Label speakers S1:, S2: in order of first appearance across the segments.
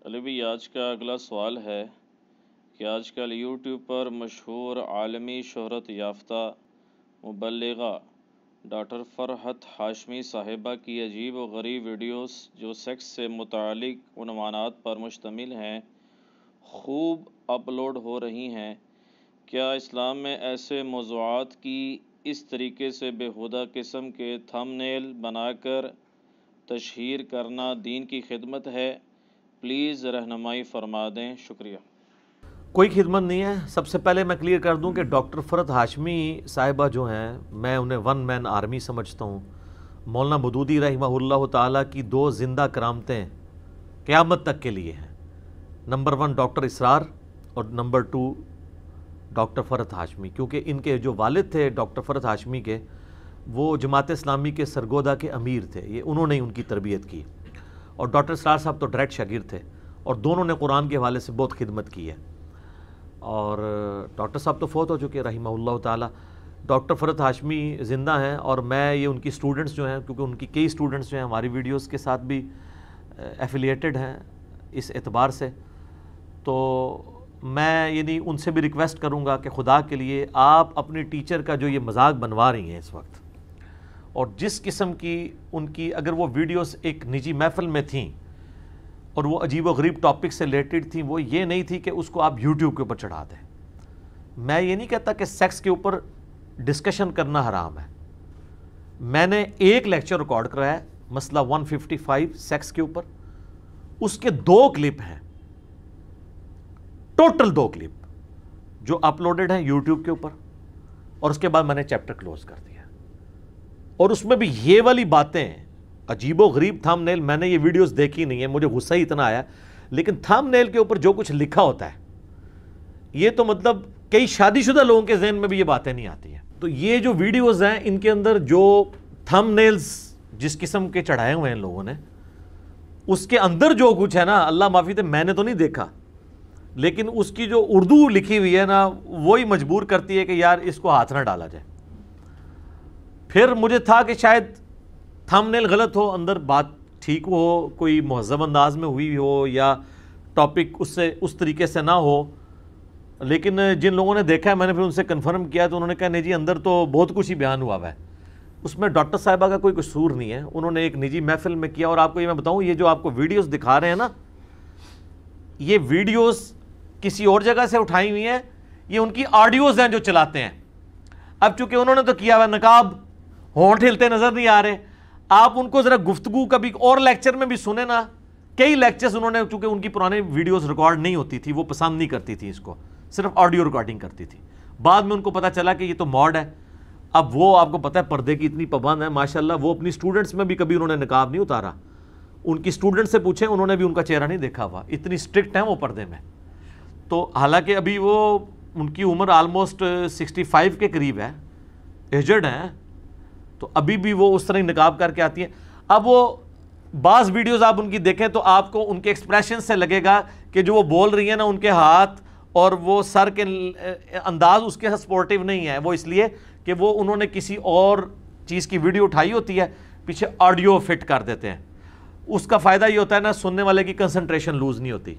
S1: علی بھی آج کا اگلا سوال ہے کہ آج کل یوٹیوب پر مشہور عالمی شہرت یافتہ مبلغہ ڈاکٹر فرحت ہاشمی صاحبہ کی عجیب و غریب ویڈیوز جو سیکس سے متعلق عنوانات پر مشتمل ہیں خوب اپلوڈ ہو رہی ہیں۔ کیا اسلام میں ایسے موضوعات کی اس طریقے سے بیہودہ قسم کے تھمبنیل بنا کر تشہیر کرنا دین کی خدمت ہے؟ پلیز رہنمائی فرما دیں، شکریہ۔
S2: کوئی خدمت نہیں ہے۔ سب سے پہلے میں کلیئر کر دوں کہ ڈاکٹر فرحت ہاشمی صاحبہ جو ہیں، میں انہیں ون مین آرمی سمجھتا ہوں۔ مولانا مودودی رحمہ اللہ تعالیٰ کی دو زندہ کرامتیں قیامت تک کے لیے ہیں، نمبر 1 ڈاکٹر اسرار اور نمبر 2 ڈاکٹر فرحت ہاشمی، کیونکہ ان کے جو والد تھے ڈاکٹر فرحت ہاشمی کے، وہ جماعت اسلامی کے سرگودا کے امیر تھے، یہ انہوں نے ان کی تربیت کی، اور ڈاکٹر اسرار صاحب تو ڈائریکٹ شاگرد تھے، اور دونوں نے قرآن کے حوالے سے بہت خدمت کی ہے۔ اور ڈاکٹر صاحب تو فوت ہو چکے رحمہ اللہ تعالیٰ، ڈاکٹر فرحت ہاشمی زندہ ہیں، اور میں یہ ان کی سٹوڈنٹس جو ہیں، کیونکہ ان کی کئی سٹوڈنٹس جو ہیں ہماری ویڈیوز کے ساتھ بھی ایفیلیٹڈ ہیں اس اعتبار سے، تو میں یعنی ان سے بھی ریکویسٹ کروں گا کہ خدا کے لیے آپ اپنی ٹیچر کا جو یہ مذاق بنوا رہی ہیں اس وقت، اور جس قسم کی ان کی اگر وہ ویڈیوز ایک نجی محفل میں تھیں اور وہ عجیب و غریب ٹاپک سے ریلیٹڈ تھیں، وہ یہ نہیں تھی کہ اس کو آپ یوٹیوب کے اوپر چڑھا دیں۔ میں یہ نہیں کہتا کہ سیکس کے اوپر ڈسکشن کرنا حرام ہے۔ میں نے ایک لیکچر ریکارڈ کرایا ہے مسئلہ 155 سیکس کے اوپر، اس کے 2 کلپ ہیں، ٹوٹل 2 کلپ جو اپلوڈڈ ہیں یوٹیوب کے اوپر، اور اس کے بعد میں نے چیپٹر کلوز کر دیا، اور اس میں بھی یہ والی باتیں عجیب و غریب تھمبنیل، میں نے یہ ویڈیوز دیکھی نہیں ہے، مجھے غصہ ہی اتنا آیا، لیکن تھمبنیل کے اوپر جو کچھ لکھا ہوتا ہے یہ تو مطلب کئی شادی شدہ لوگوں کے ذہن میں بھی یہ باتیں نہیں آتی ہیں۔ تو یہ جو ویڈیوز ہیں ان کے اندر جو تھمبنیلز جس قسم کے چڑھائے ہوئے ہیں لوگوں نے، اس کے اندر جو کچھ ہے نا، اللہ معافی دے، میں نے تو نہیں دیکھا، لیکن اس کی جو اردو لکھی ہوئی ہے نا، وہی مجبور کرتی ہے کہ یار اس کو ہاتھ نہ ڈالا جائے۔ پھر مجھے تھا کہ شاید تھمبنیل غلط ہو، اندر بات ٹھیک ہو، کوئی مہذب انداز میں ہوئی ہو، یا ٹاپک اس طریقے سے نہ ہو، لیکن جن لوگوں نے دیکھا ہے میں نے پھر ان سے کنفرم کیا تو انہوں نے کہا نہیں جی اندر تو بہت کچھ ہی بیان ہوا ہے، اس میں ڈاکٹر صاحبہ کا کوئی قصور نہیں ہے، انہوں نے ایک نجی محفل میں کیا۔ اور آپ کو یہ میں بتاؤں، یہ جو آپ کو ویڈیوز دکھا رہے ہیں نا، یہ ویڈیوز کسی اور جگہ سے اٹھائی ہوئی ہیں، یہ ان کی آڈیوز ہیں جو چلاتے ہیں۔ اب چونکہ انہوں نے تو کیا ہوا نقاب، ہونٹ ہلتے نظر نہیں آ رہے، آپ ان کو ذرا گفتگو کبھی اور لیکچر میں بھی سنیں نا، کئی لیکچرز انہوں نے، چونکہ ان کی پرانے ویڈیوز ریکارڈ نہیں ہوتی تھی، وہ پسند نہیں کرتی تھی اس کو، صرف آڈیو ریکارڈنگ کرتی تھی، بعد میں ان کو پتا چلا کہ یہ تو موڈ ہے۔ اب وہ آپ کو پتہ ہے پردے کی اتنی پابند ہے ماشاءاللہ، وہ اپنی سٹوڈنٹس میں بھی کبھی انہوں نے نقاب نہیں اتارا، ان کی سٹوڈنٹ سے پوچھیں انہوں نے بھی ان کا چہرہ نہیں دیکھا ہوا، اتنی اسٹرکٹ ہیں وہ پردے میں۔ تو حالانکہ ابھی وہ ان کی عمر آلموسٹ 65 کے قریب ہے، ایجڈ ہیں، تو ابھی بھی وہ اس طرح نقاب کر کے آتی ہیں۔ اب وہ بعض ویڈیوز آپ ان کی دیکھیں تو آپ کو ان کے ایکسپریشن سے لگے گا کہ جو وہ بول رہی ہیں نا، ان کے ہاتھ اور وہ سر کے انداز اس کے سپورٹیو نہیں ہے، وہ اس لیے کہ وہ انہوں نے کسی اور چیز کی ویڈیو اٹھائی ہوتی ہے، پیچھے آڈیو فٹ کر دیتے ہیں۔ اس کا فائدہ یہ ہوتا ہے نا، سننے والے کی کنسنٹریشن لوز نہیں ہوتی۔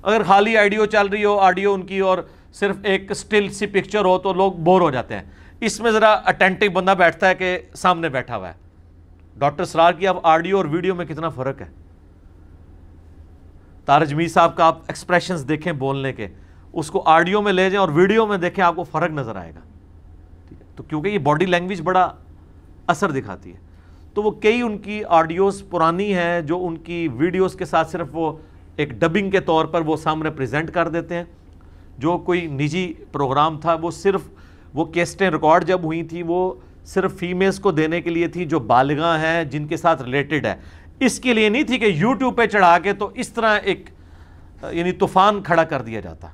S2: اگر خالی آڈیو چل رہی ہو، آڈیو ان کی، اور صرف ایک سٹل سی پکچر ہو تو لوگ بور ہو جاتے ہیں۔ اس میں ذرا اٹینٹو بندہ بیٹھتا ہے کہ سامنے بیٹھا ہوا ہے۔ ڈاکٹر اسرار کی اب آڈیو اور ویڈیو میں کتنا فرق ہے۔ طارق جمیل صاحب کا آپ ایکسپریشنز دیکھیں بولنے کے، اس کو آڈیو میں لے جائیں اور ویڈیو میں دیکھیں، آپ کو فرق نظر آئے گا، ٹھیک ہے؟ تو کیونکہ یہ باڈی لینگویج بڑا اثر دکھاتی ہے، تو وہ کئی ان کی آڈیوز پرانی ہیں جو ان کی ویڈیوز کے ساتھ صرف وہ ایک ڈبنگ کے طور پر وہ سامنے پریزنٹ کر دیتے ہیں۔ جو کوئی نجی پروگرام تھا، وہ صرف وہ کیسٹیں ریکارڈ جب ہوئی تھی، وہ صرف فیمیلز کو دینے کے لیے تھی جو بالغاں ہیں، جن کے ساتھ ریلیٹڈ ہے، اس کے لیے نہیں تھی کہ یوٹیوب پہ چڑھا کے تو اس طرح ایک یعنی طوفان کھڑا کر دیا جاتا۔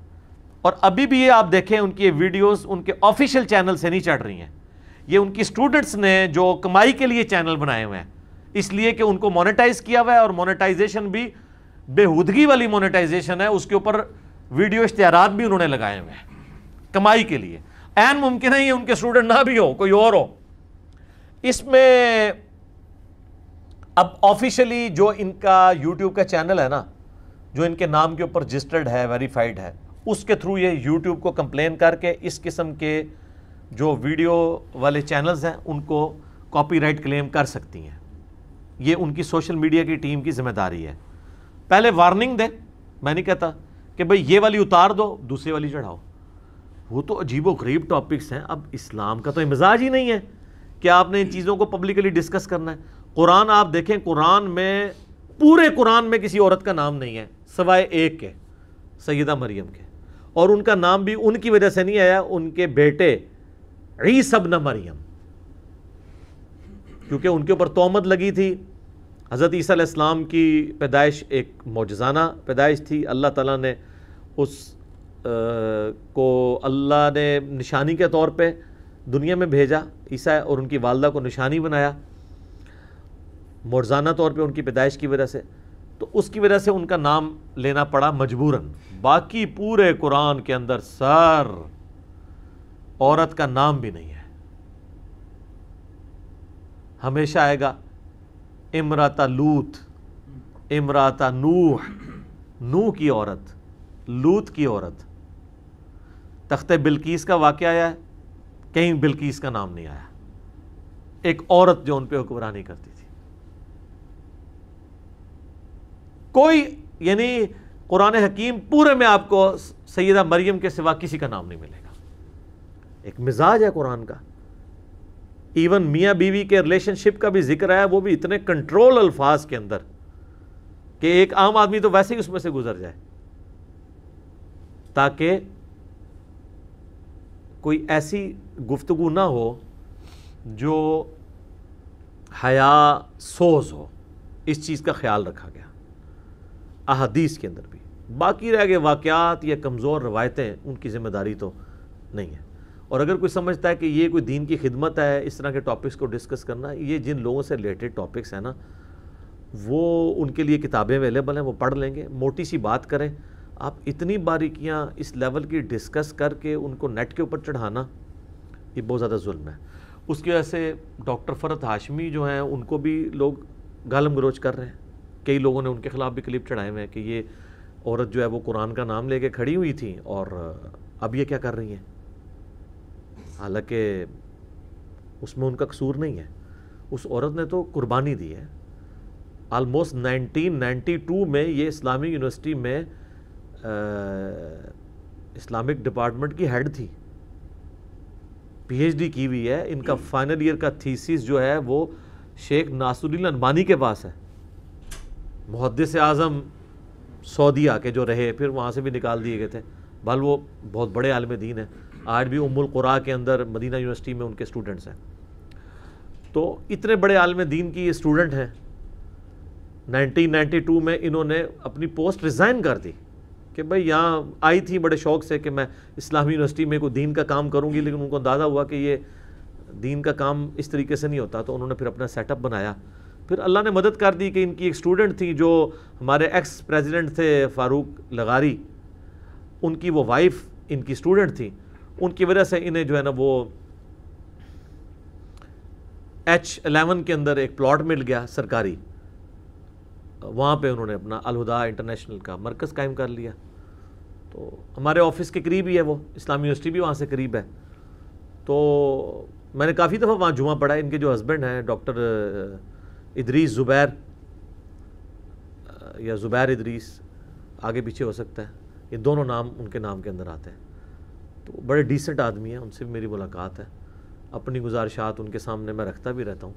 S2: اور ابھی بھی یہ آپ دیکھیں ان کی ویڈیوز ان کے آفیشیل چینل سے نہیں چڑھ رہی ہیں، یہ ان کی سٹوڈنٹس نے جو کمائی کے لیے چینل بنائے ہوئے ہیں، اس لیے کہ ان کو مونیٹائز کیا ہوا ہے، اور مونیٹائزیشن بھی بےہودگی والی مونیٹائزیشن ہے، اس کے اوپر ویڈیو اشتہارات بھی انہوں نے لگائے ہوئے ہیں کمائی کے لیے۔ این ممکن ہے یہ ان کے اسٹوڈنٹ نہ بھی ہو، کوئی اور ہو۔ اس میں اب آفیشلی جو ان کا یوٹیوب کا چینل ہے نا، جو ان کے نام کے اوپر رجسٹرڈ ہے، ویریفائڈ ہے، اس کے تھرو یہ یوٹیوب کو کمپلین کر کے اس قسم کے جو ویڈیو والے چینلز ہیں ان کو کاپی رائٹ کلیم کر سکتی ہیں. یہ ان کی سوشل میڈیا کی ٹیم کی ذمہ داری ہے. پہلے وارننگ دے، میں نہیں کہتا کہ بھئی یہ والی اتار دو دوسری والی چڑھاؤ. وہ تو عجیب و غریب ٹاپکس ہیں. اب اسلام کا تو مزاج ہی نہیں ہے کہ آپ نے ان چیزوں کو پبلکلی ڈسکس کرنا ہے. قرآن آپ دیکھیں، قرآن میں، پورے قرآن میں کسی عورت کا نام نہیں ہے سوائے ایک کے، سیدہ مریم کے. اور ان کا نام بھی ان کی وجہ سے نہیں آیا، ان کے بیٹے عیسی ابن مریم، کیونکہ ان کے اوپر تہمت لگی تھی. حضرت عیسیٰ علیہ السلام کی پیدائش ایک معجزانہ پیدائش تھی. اللہ تعالیٰ نے اس کو اللہ نے نشانی کے طور پہ دنیا میں بھیجا. عیسیٰ اور ان کی والدہ کو نشانی بنایا معجزانہ طور پہ ان کی پیدائش کی وجہ سے. تو اس کی وجہ سے ان کا نام لینا پڑا مجبوراً. باقی پورے قرآن کے اندر عورت کا نام بھی نہیں ہے. ہمیشہ آئے گا امرات لوط، امرات نوح، نوح کی عورت، لوط کی عورت. تخت بلقیس کا واقعہ آیا ہے، کہیں بلقیس کا نام نہیں آیا. ایک عورت جو ان پہ حکمرانی کرتی تھی. کوئی، یعنی قرآن حکیم پورے میں آپ کو سیدہ مریم کے سوا کسی کا نام نہیں ملے گا. ایک مزاج ہے قرآن کا. ایون میاں بیوی کے ریلیشن شپ کا بھی ذکر ہے، وہ بھی اتنے کنٹرول الفاظ کے اندر کہ ایک عام آدمی تو ویسے ہی اس میں سے گزر جائے، تاکہ کوئی ایسی گفتگو نہ ہو جو حیا سوز ہو. اس چیز کا خیال رکھا گیا احادیث کے اندر بھی. باقی رہ گئے واقعات یا کمزور روایتیں، ان کی ذمہ داری تو نہیں ہے. اور اگر کوئی سمجھتا ہے کہ یہ کوئی دین کی خدمت ہے اس طرح کے ٹاپکس کو ڈسکس کرنا، یہ جن لوگوں سے ریلیٹڈ ٹاپکس ہیں نا، وہ ان کے لیے کتابیں اویلیبل ہیں، وہ پڑھ لیں گے. موٹی سی بات کریں. آپ اتنی باریکیاں اس لیول کی ڈسکس کر کے ان کو نیٹ کے اوپر چڑھانا، یہ بہت زیادہ ظلم ہے. اس کی وجہ سے ڈاکٹر فرحت ہاشمی جو ہیں ان کو بھی لوگ گالم گلوچ کر رہے ہیں. کئی لوگوں نے ان کے خلاف بھی کلپ چڑھائے ہوئے ہیں کہ یہ عورت جو ہے وہ قرآن کا نام لے کے کھڑی ہوئی تھی اور اب یہ کیا کر رہی ہیں. حالانکہ اس میں ان کا قصور نہیں ہے. اس عورت نے تو قربانی دی ہے. آلموسٹ 1992 میں یہ اسلامی یونیورسٹی میں اسلامک ڈپارٹمنٹ کی ہیڈ تھی. پی ایچ ڈی کی ہوئی ہے. ان کا فائنل ایئر کا تھیسس جو ہے وہ شیخ ناصرالدین البانی کے پاس ہے، محدث اعظم سعودیہ کے جو رہے، پھر وہاں سے بھی نکال دیے گئے تھے. بل وہ بہت بڑے عالم دین ہیں. آج بھی ام القریٰ کے اندر مدینہ یونیورسٹی میں ان کے اسٹوڈنٹس ہیں. تو اتنے بڑے عالم دین کی اسٹوڈنٹ ہیں. 1992 میں انہوں نے اپنی پوسٹ ریزائن کر دی کہ بھئی یہاں آئی تھی بڑے شوق سے کہ میں اسلامی یونیورسٹی میں کوئی دین کا کام کروں گی، لیکن ان کو اندازہ ہوا کہ یہ دین کا کام اس طریقے سے نہیں ہوتا. تو انہوں نے پھر اپنا سیٹ اپ بنایا. پھر اللہ نے مدد کر دی کہ ان کی ایک اسٹوڈنٹ تھی جو ہمارے ایکس پریزیڈنٹ تھے فاروق لغاری، ان کی وہ وائف ان کی اسٹوڈنٹ تھی. ان کی وجہ سے انہیں جو ہے نا وہ H11 کے اندر ایک پلاٹ مل گیا سرکاری. وہاں پہ انہوں نے اپنا الہدا انٹرنیشنل کا مرکز قائم کر لیا. تو ہمارے آفس کے قریب ہی ہے، وہ اسلامی یونیورسٹی بھی وہاں سے قریب ہے. تو میں نے کافی دفعہ وہاں جمعہ پڑھا. ان کے جو ہسبینڈ ہیں ڈاکٹر ادریس زبیر یا زبیر ادریس، آگے پیچھے ہو سکتا ہے، یہ دونوں نام ان کے نام کے اندر آتے ہیں. تو بڑے ڈیسنٹ آدمی ہیں. ان سے بھی میری ملاقات ہے. اپنی گزارشات ان کے سامنے میں رکھتا بھی رہتا ہوں.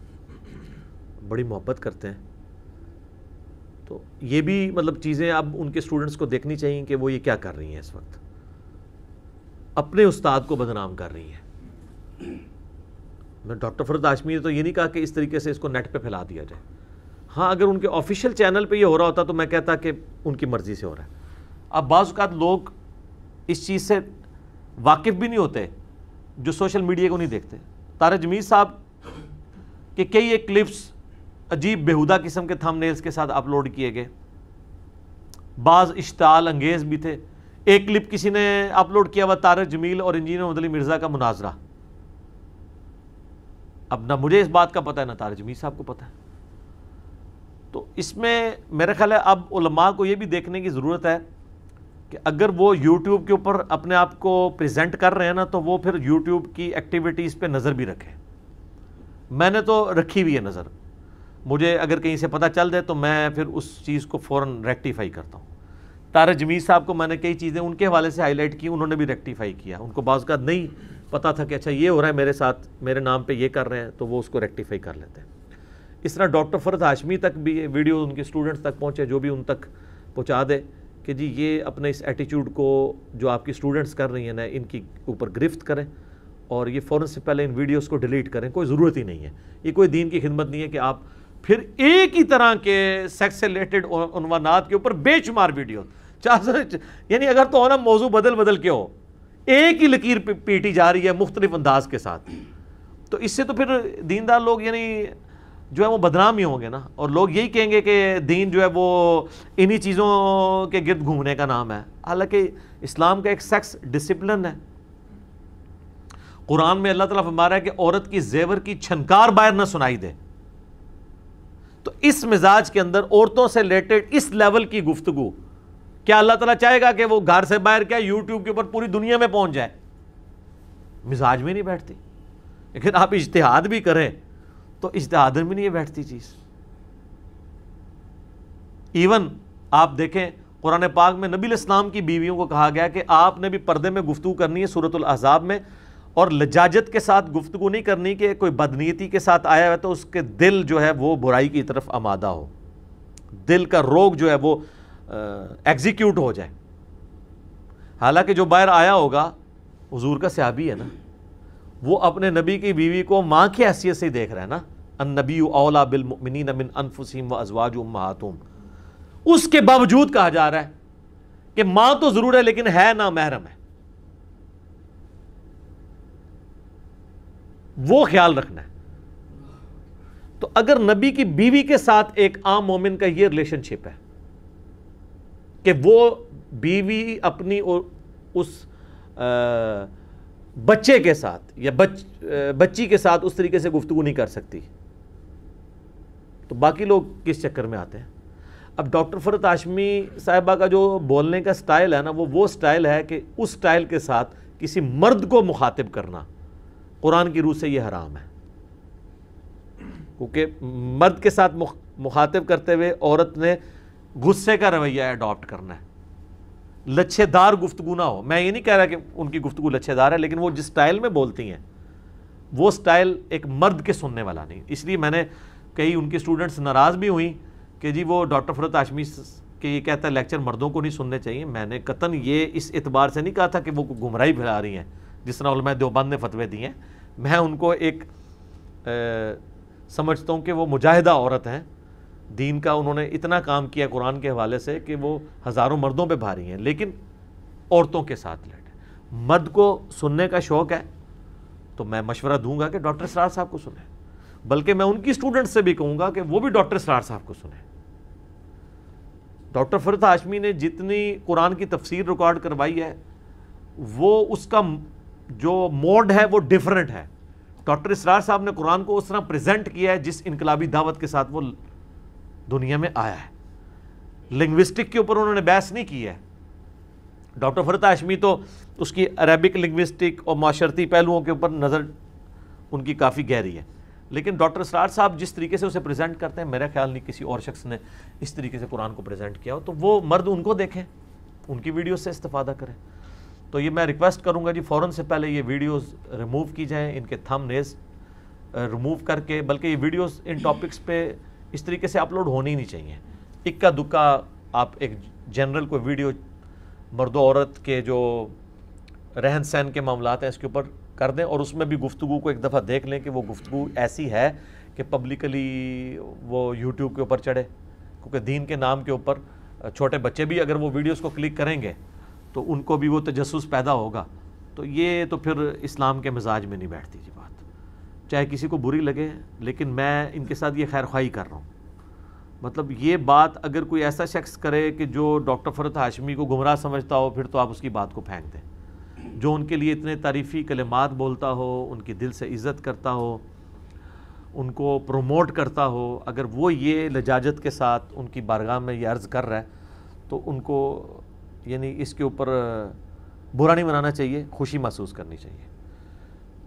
S2: بڑی محبت کرتے ہیں. تو یہ بھی مطلب چیزیں اب ان کے اسٹوڈنٹس کو دیکھنی چاہیے کہ وہ یہ کیا کر رہی ہیں. اس وقت اپنے استاد کو بدنام کر رہی ہیں. میں ڈاکٹر فرحت ہاشمی نے تو یہ نہیں کہا کہ اس طریقے سے اس کو نیٹ پہ پھیلا دیا جائے. ہاں اگر ان کے آفیشیل چینل پہ یہ ہو رہا ہوتا تو میں کہتا کہ ان کی مرضی سے ہو رہا ہے. اب بعض اوقات لوگ اس چیز سے واقف بھی نہیں ہوتے جو سوشل میڈیا کو نہیں دیکھتے. طارق جمیل صاحب کے کئی ایک کلپس عجیب بیہودہ قسم کے تھم نیلز کے ساتھ اپلوڈ کیے گئے، بعض اشتعال انگیز بھی تھے. ایک کلپ کسی نے اپلوڈ کیا ہوا طارق جمیل اور انجینئر محمد علی مرزا کا مناظرہ. اب نہ مجھے اس بات کا پتہ ہے نہ طارق جمیل صاحب کو پتہ ہے. تو اس میں میرا خیال ہے اب علماء کو یہ بھی دیکھنے کی ضرورت ہے کہ اگر وہ یوٹیوب کے اوپر اپنے آپ کو پریزنٹ کر رہے ہیں نا تو وہ پھر یوٹیوب کی ایکٹیویٹیز پہ نظر بھی رکھیں. میں نے تو رکھی ہوئی ہے نظر, مجھے اگر کہیں سے پتہ چل جائے تو میں پھر اس چیز کو فوراً ریکٹیفائی کرتا ہوں. طارق جمیل صاحب کو میں نے کئی چیزیں ان کے حوالے سے ہائی لائٹ کی, انہوں نے بھی ریکٹیفائی کیا. ان کو بعض اوقات نہیں پتہ تھا کہ اچھا یہ ہو رہا ہے میرے ساتھ, میرے نام پہ یہ کر رہے ہیں, تو وہ اس کو ریکٹیفائی کر لیتے ہیں. اس طرح ڈاکٹر فرحت ہاشمی تک بھی یہ ویڈیو ان کے اسٹوڈنٹس تک پہنچے, جو بھی ان تک پہنچا دے کہ جی یہ اپنے اس ایٹیچیوڈ کو جو آپ کی اسٹوڈنٹس کر رہی ہیں نا ان کی اوپر گرفت کریں اور یہ فوراً سے پہلے ان ویڈیوز کو ڈیلیٹ کریں. کوئی ضرورت ہی نہیں ہے, یہ کوئی دین کی خدمت نہیں ہے کہ آپ پھر ایک ہی طرح کے سیکس سے ریلیٹڈ عنوانات کے اوپر بے شمار ویڈیو, یعنی اگر تو ہونا موضوع بدل کے ہو, ایک ہی لکیر پیٹی جا رہی ہے مختلف انداز کے ساتھ, تو اس سے تو پھر دیندار لوگ یعنی جو ہے وہ بدنام ہی ہوں گے نا, اور لوگ یہی کہیں گے کہ دین جو ہے وہ انہی چیزوں کے گرد گھومنے کا نام ہے. حالانکہ اسلام کا ایک سیکس ڈسپلن ہے. قرآن میں اللہ تعالیٰ فرما رہا ہے کہ عورت کی زیور کی چھنکار باہر نہ سنائی دے. تو اس مزاج کے اندر عورتوں سے ریلیٹڈ اس لیول کی گفتگو, کیا اللہ تعالیٰ چاہے گا کہ وہ گھر سے باہر کیا یوٹیوب کے اوپر پوری دنیا میں پہنچ جائے؟ مزاج میں نہیں بیٹھتی. لیکن آپ اجتہاد بھی کریں تو اجتہاد میں نہیں بیٹھتی چیز. ایون آپ دیکھیں قرآن پاک میں نبی علیہ السلام کی بیویوں کو کہا گیا کہ آپ نے بھی پردے میں گفتگو کرنی ہے سورۃ الاحزاب میں, اور لجاجت کے ساتھ گفتگو نہیں کرنی کہ کوئی بدنیتی کے ساتھ آیا ہے تو اس کے دل جو ہے وہ برائی کی طرف آمادہ ہو, دل کا روگ جو ہے وہ ایگزیکیوٹ ہو جائے. حالانکہ جو باہر آیا ہوگا حضور کا صحابی ہے نا, وہ اپنے نبی کی بیوی کو ماں کی حیثیت سے ہی دیکھ رہا ہے نا, النبی اولا بالمؤمنین من انفسہم وازواج امہاتہم. اس کے باوجود کہا جا رہا ہے کہ ماں تو ضرور ہے لیکن ہے نا محرم ہے. وہ خیال رکھنا ہے. تو اگر نبی کی بیوی کے ساتھ ایک عام مومن کا یہ ریلیشن شپ ہے کہ وہ بیوی اپنی اس بچے کے ساتھ یا بچی کے ساتھ اس طریقے سے گفتگو نہیں کر سکتی, تو باقی لوگ کس چکر میں آتے ہیں؟ اب ڈاکٹر فرحت ہاشمی صاحبہ کا جو بولنے کا سٹائل ہے نا, وہ سٹائل ہے کہ اس سٹائل کے ساتھ کسی مرد کو مخاطب کرنا قرآن کی روح سے یہ حرام ہے. کیونکہ مرد کے ساتھ مخاطب کرتے ہوئے عورت نے غصے کا رویہ اڈاپٹ کرنا ہے, لچھے دار گفتگو نہ ہو. میں یہ نہیں کہہ رہا کہ ان کی گفتگو لچھے دار ہے, لیکن وہ جس سٹائل میں بولتی ہیں وہ سٹائل ایک مرد کے سننے والا نہیں. اس لیے میں نے کئی ان کی اسٹوڈنٹس ناراض بھی ہوئیں کہ جی وہ ڈاکٹر فرحت ہاشمی کہ یہ کہتا ہے لیکچر مردوں کو نہیں سننے چاہیے. میں نے قطعاً یہ اس اعتبار سے نہیں کہا تھا کہ وہ گمراہی پھیلا رہی ہیں جس طرح علماء دیوبند نے فتوے دیے ہیں. میں ان کو ایک سمجھتا ہوں کہ وہ مجاہدہ عورت ہیں دین کا, انہوں نے اتنا کام کیا قرآن کے حوالے سے کہ وہ ہزاروں مردوں پہ بھاری ہیں, لیکن عورتوں کے ساتھ لیٹ. مرد کو سننے کا شوق ہے تو میں مشورہ دوں گا کہ ڈاکٹر اسرار صاحب کو سنیں, بلکہ میں ان کی اسٹوڈنٹ سے بھی کہوں گا کہ وہ بھی ڈاکٹر اسرار صاحب کو سنیں. ڈاکٹر فرحت ہاشمی نے جتنی قرآن کی تفسیر ریکارڈ کروائی ہے وہ اس کا جو موڈ ہے وہ ڈیفرنٹ ہے. ڈاکٹر اسرار صاحب نے قرآن کو اس طرح پریزنٹ کیا ہے جس انقلابی دعوت کے ساتھ وہ دنیا میں آیا ہے. لنگوسٹک کے اوپر انہوں نے بحث نہیں کی ہے. ڈاکٹر فرحت ہاشمی تو اس کی عربک لنگوسٹک اور معاشرتی پہلوؤں کے اوپر نظر ان کی کافی گہری ہے, لیکن ڈاکٹر اسرار صاحب جس طریقے سے اسے پریزنٹ کرتے ہیں میرا خیال نہیں کسی اور شخص نے اس طریقے سے قرآن کو پریزنٹ کیا ہو. تو وہ مرد ان کو دیکھیں, ان کی ویڈیوز سے استفادہ کریں. تو یہ میں ریکویسٹ کروں گا جی فوراً سے پہلے یہ ویڈیوز ریموو کی جائیں, ان کے تھم نیلز ریموو کر کے, بلکہ یہ ویڈیوز ان ٹاپکس پہ اس طریقے سے اپلوڈ ہونی نہیں چاہیے. اکا دکا آپ ایک جنرل کوئی ویڈیو مرد و عورت کے جو رہن سہن کے معاملات ہیں اس کے اوپر کر دیں, اور اس میں بھی گفتگو کو ایک دفعہ دیکھ لیں کہ وہ گفتگو ایسی ہے کہ پبلکلی وہ یوٹیوب کے اوپر چڑھے. کیونکہ دین کے نام کے اوپر چھوٹے بچے بھی اگر وہ ویڈیوز کو کلک کریں گے تو ان کو بھی وہ تجسس پیدا ہوگا. تو یہ تو پھر اسلام کے مزاج میں نہیں بیٹھتی جی بات, چاہے کسی کو بری لگے, لیکن میں ان کے ساتھ یہ خیر خواہی کر رہا ہوں. مطلب یہ بات اگر کوئی ایسا شخص کرے کہ جو ڈاکٹر فرحت ہاشمی کو گمراہ سمجھتا ہو, پھر تو آپ اس کی بات کو پھینک دیں. جو ان کے لیے اتنے تعریفی کلمات بولتا ہو, ان کی دل سے عزت کرتا ہو, ان کو پروموٹ کرتا ہو، اگر وہ یہ لجاجت کے ساتھ ان کی بارگاہ میں یہ عرض کر رہا ہے تو ان کو یعنی اس کے اوپر برا نہیں منانا چاہیے، خوشی محسوس کرنی چاہیے۔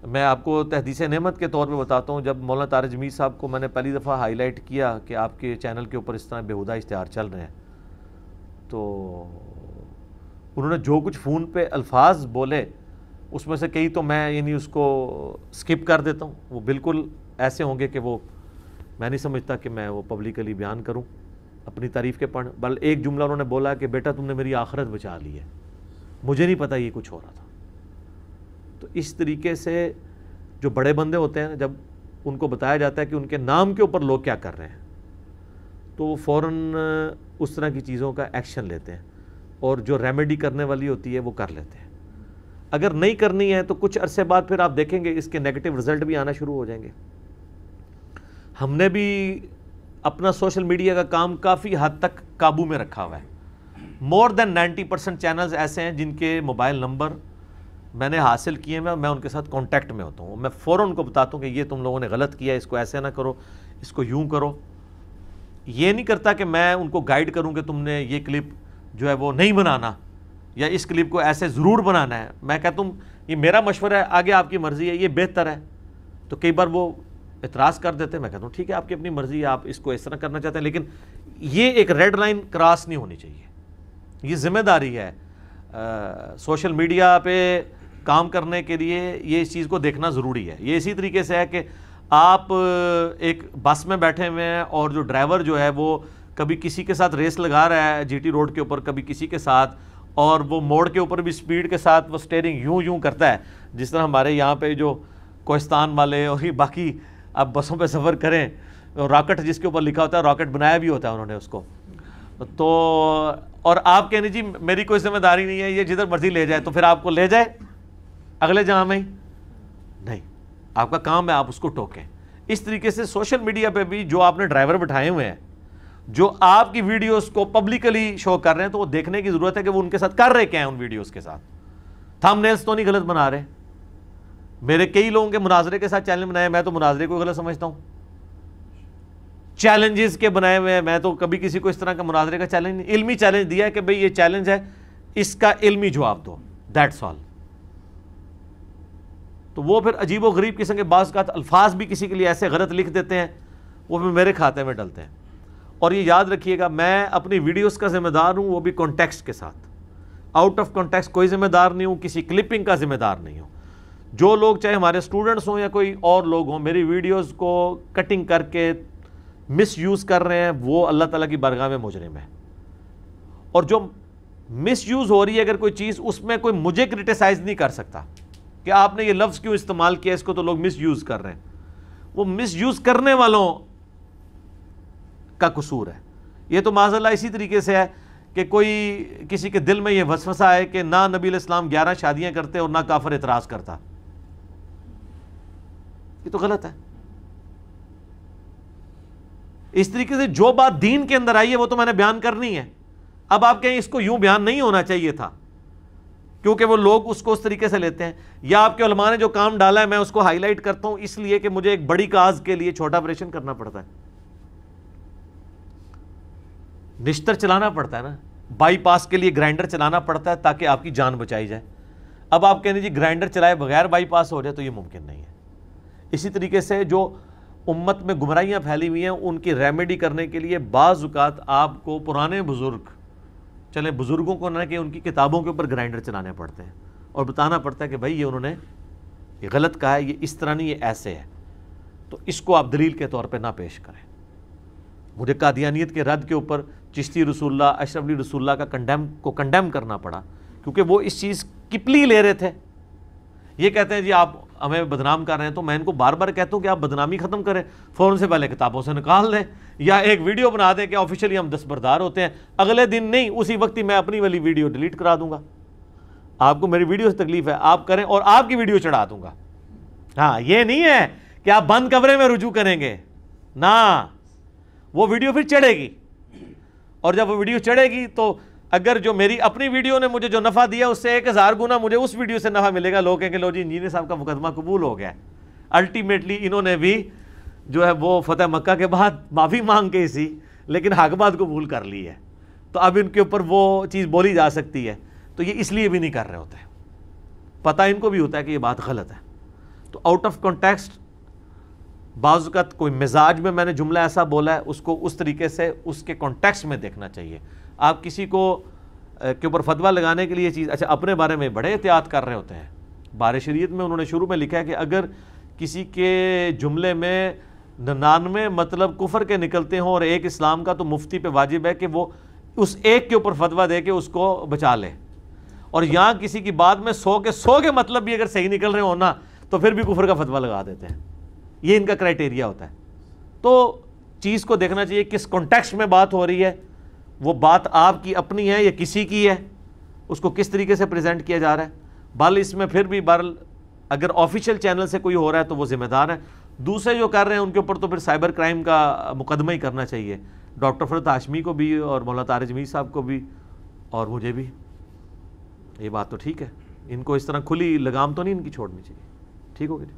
S2: میں آپ کو تحدیث نعمت کے طور پہ بتاتا ہوں، جب مولانا طارق جمیل صاحب کو میں نے پہلی دفعہ ہائی لائٹ کیا کہ آپ کے چینل کے اوپر اس طرح بیہودہ اشتہار چل رہے ہیں، تو انہوں نے جو کچھ فون پہ الفاظ بولے اس میں سے کئی تو میں یعنی اس کو سکپ کر دیتا ہوں، وہ بالکل ایسے ہوں گے کہ وہ میں نہیں سمجھتا کہ میں وہ پبلکلی بیان کروں اپنی تعریف کے پڑھ۔ بل ایک جملہ انہوں نے بولا کہ بیٹا تم نے میری آخرت بچا لی ہے، مجھے نہیں پتہ یہ کچھ ہو رہا تھا۔ تو اس طریقے سے جو بڑے بندے ہوتے ہیں جب ان کو بتایا جاتا ہے کہ ان کے نام کے اوپر لوگ کیا کر رہے ہیں تو وہ فوراً اس طرح کی چیزوں کا ایکشن لیتے ہیں، اور جو ریمیڈی کرنے والی ہوتی ہے وہ کر لیتے ہیں۔ اگر نہیں کرنی ہے تو کچھ عرصے بعد پھر آپ دیکھیں گے اس کے نیگیٹو رزلٹ بھی آنا شروع ہو جائیں گے۔ ہم نے بھی اپنا سوشل میڈیا کا کام کافی حد تک قابو میں رکھا ہوا ہے۔ مور دین 90% چینلز ایسے ہیں جن کے موبائل نمبر میں نے حاصل کیے ہیں، میں ان کے ساتھ کانٹیکٹ میں ہوتا ہوں، میں فوراً ان کو بتاتا ہوں کہ یہ تم لوگوں نے غلط کیا، اس کو ایسے نہ کرو، اس کو یوں کرو۔ یہ نہیں کرتا کہ میں ان کو گائیڈ کروں کہ تم نے یہ کلپ جو ہے وہ نہیں بنانا یا اس کلپ کو ایسے ضرور بنانا ہے۔ میں کہتا ہوں یہ میرا مشورہ ہے، آگے آپ کی مرضی ہے، یہ بہتر ہے۔ تو کئی بار وہ اعتراض کر دیتے ہیں، میں کہتا ہوں ٹھیک ہے آپ کی اپنی مرضی ہے، آپ اس کو اس طرح کرنا چاہتے ہیں، لیکن یہ ایک ریڈ لائن کراس نہیں ہونی چاہیے۔ یہ ذمہ داری ہے سوشل میڈیا پہ کام کرنے کے لیے، یہ اس چیز کو دیکھنا ضروری ہے۔ یہ اسی طریقے سے ہے کہ آپ ایک بس میں بیٹھے ہوئے ہیں اور جو ڈرائیور جو ہے وہ کبھی کسی کے ساتھ ریس لگا رہا ہے جی ٹی روڈ کے اوپر، کبھی کسی کے ساتھ، اور وہ موڑ کے اوپر بھی سپیڈ کے ساتھ وہ سٹیئرنگ یوں کرتا ہے، جس طرح ہمارے یہاں پہ جو کوہستان والے اور یہ باقی آپ بسوں پہ سفر کریں، راکٹ جس کے اوپر لکھا ہوتا ہے، راکٹ بنایا بھی ہوتا ہے انہوں نے اس کو، تو اور آپ کہنے جی میری کوئی ذمہ داری نہیں ہے، یہ جدھر مرضی لے جائے، تو پھر آپ کو لے جائے اگلے جہاں میں ہی نہیں، آپ کا کام ہے آپ اس کو ٹوکیں۔ اس طریقے سے سوشل میڈیا پہ بھی جو آپ نے ڈرائیور بٹھائے ہوئے ہیں، جو آپ کی ویڈیوز کو پبلکلی شو کر رہے ہیں، تو وہ دیکھنے کی ضرورت ہے کہ وہ ان کے ساتھ کر رہے کیا ہیں، ان ویڈیوز کے ساتھ تھم نیلز تو نہیں غلط بنا رہے۔ میرے کئی لوگوں کے مناظرے کے ساتھ چینل بنائے، میں تو مناظرے کو غلط سمجھتا ہوں، چیلنجز کے بنائے ہوئے ہیں، میں تو کبھی کسی کو اس طرح کا مناظرے کا چیلنج نہیں، علمی چیلنج دیا ہے کہ بھئی یہ چیلنج ہے، اس کا علمی جواب دو، دیٹس آل۔ تو وہ پھر عجیب و غریب قسم کے بعض اوقات الفاظ بھی کسی کے لیے ایسے غلط لکھ دیتے ہیں، وہ پھر میرے کھاتے میں ڈلتے ہیں۔ اور یہ یاد رکھیے گا میں اپنی ویڈیوز کا ذمہ دار ہوں، وہ بھی کانٹیکسٹ کے ساتھ، آؤٹ آف کانٹیکسٹ کوئی ذمہ دار نہیں ہوں، کسی کلپنگ کا ذمہ دار نہیں ہوں۔ جو لوگ چاہے ہمارے اسٹوڈنٹس ہوں یا کوئی اور لوگ ہوں، میری ویڈیوز کو کٹنگ کر کے مس یوز کر رہے ہیں، وہ اللہ تعالیٰ کی بارگاہ میں مجرم ہے۔ اور جو مس یوز ہو رہی ہے اگر کوئی چیز، اس میں کوئی مجھے کرٹیسائز نہیں کر سکتا کہ آپ نے یہ لفظ کیوں استعمال کیا، اس کو تو لوگ مس یوز کر رہے ہیں۔ وہ مس یوز کرنے والوں کا قصور ہے۔ یہ تو معاذ اللہ اسی طریقے سے ہے کہ کوئی کسی کے دل میں یہ وسوسہ ہے کہ نہ نبی علیہ السلام 11 شادیاں کرتے اور نہ کافر اعتراض کرتا، یہ تو غلط ہے۔ اس طریقے سے جو بات دین کے اندر آئی ہے وہ تو میں نے بیان کرنی ہے۔ اب آپ کہیں اس کو یوں بیان نہیں ہونا چاہیے تھا، کیونکہ وہ لوگ اس کو اس طریقے سے لیتے ہیں، یا آپ کے علماء نے جو کام ڈالا ہے میں اس کو ہائی لائٹ کرتا ہوں اس لیے کہ مجھے ایک بڑی کاز کے لیے چھوٹا آپریشن کرنا پڑتا ہے، نشتر چلانا پڑتا ہے نا، بائی پاس کے لیے گرائنڈر چلانا پڑتا ہے تاکہ آپ کی جان بچائی جائے۔ اب آپ کہنے جی گرائنڈر چلائے بغیر بائی پاس ہو جائے تو یہ ممکن نہیں ہے۔ اسی طریقے سے جو امت میں گمراہیاں پھیلی ہوئی ہیں ان کی ریمیڈی کرنے کے لیے بعض اوقات آپ کو پرانے بزرگ، چلیں بزرگوں کو نہ کہ ان کی کتابوں کے اوپر گرائنڈر چلانے پڑتے ہیں اور بتانا پڑتا ہے کہ بھائی یہ انہوں نے یہ غلط کہا ہے، یہ اس طرح نہیں، یہ ایسے ہے، تو اس کو آپ دلیل کے طور پہ نہ پیش کریں۔ مجھے قادیانیت کے رد کے اوپر چشتی رسول اللہ، اشرف علی رسول اللہ کا کنڈیم کرنا پڑا، کیونکہ وہ اس چیز کی پلی لے رہے تھے۔ یہ کہتے ہیں جی آپ ہمیں بدنام کر رہے ہیں، تو میں ان کو بار بار کہتا ہوں کہ آپ بدنامی ختم کریں، فوراً سے پہلے کتابوں سے نکال دیں یا ایک ویڈیو بنا دیں کہ آفیشیلی ہم دستبردار ہوتے ہیں، اگلے دن نہیں اسی وقت ہی میں اپنی والی ویڈیو ڈیلیٹ کرا دوں گا۔ آپ کو میری ویڈیو سے تکلیف ہے، آپ کریں اور آپ کی ویڈیو چڑھا دوں گا۔ ہاں یہ نہیں ہے کہ آپ بند کمرے میں رجوع کریں گے، نہ، وہ ویڈیو پھر چڑھے گی، اور جب وہ ویڈیو چڑھے گی تو اگر جو میری اپنی ویڈیو نے مجھے جو نفع دیا اس سے 1000 گنا مجھے اس ویڈیو سے نفع ملے گا، لوگ کہیں کہ لو جی انجینئر صاحب کا مقدمہ قبول ہو گیا۔ الٹیمیٹلی انہوں نے بھی جو ہے وہ فتح مکہ کے بعد معافی مانگ کے سی، لیکن حق بات قبول کر لی ہے، تو اب ان کے اوپر وہ چیز بولی جا سکتی ہے، تو یہ اس لیے بھی نہیں کر رہے ہوتے، پتہ ان کو بھی ہوتا ہے کہ یہ بات غلط ہے۔ تو آؤٹ آف کانٹیکسٹ بعض اوقات کوئی مزاج میں نے جملہ ایسا بولا ہے، اس کو اس طریقے سے اس کے کانٹیکسٹ میں دیکھنا چاہیے۔ آپ کسی کو کے اوپر فتویٰ لگانے کے لیے یہ چیز، اچھا اپنے بارے میں بڑے احتیاط کر رہے ہوتے ہیں۔ بار شریعت میں انہوں نے شروع میں لکھا ہے کہ اگر کسی کے جملے میں 99 مطلب کفر کے نکلتے ہوں اور ایک اسلام کا، تو مفتی پہ واجب ہے کہ وہ اس ایک کے اوپر فتویٰ دے کے اس کو بچا لے، اور یہاں کسی کی بات میں 100 کے مطلب بھی اگر صحیح نکل رہے ہوں نا تو پھر بھی کفر کا فتویٰ لگا دیتے ہیں۔ یہ ان کا کرائٹیریا ہوتا ہے۔ تو چیز کو دیکھنا چاہیے کس کانٹیکسٹ میں بات ہو رہی ہے، وہ بات آپ کی اپنی ہے یا کسی کی ہے، اس کو کس طریقے سے پریزنٹ کیا جا رہا ہے۔ بل اس میں پھر بھی اگر آفیشیل چینل سے کوئی ہو رہا ہے تو وہ ذمہ دار ہے، دوسرے جو کر رہے ہیں ان کے اوپر تو پھر سائبر کرائم کا مقدمہ ہی کرنا چاہیے، ڈاکٹر فرحت ہاشمی کو بھی اور مولانا طارق جمیل صاحب کو بھی اور مجھے بھی۔ یہ بات تو ٹھیک ہے، ان کو اس طرح کھلی لگام تو نہیں ان کی چھوڑنی چاہیے۔ ٹھیک ہو گیا جی۔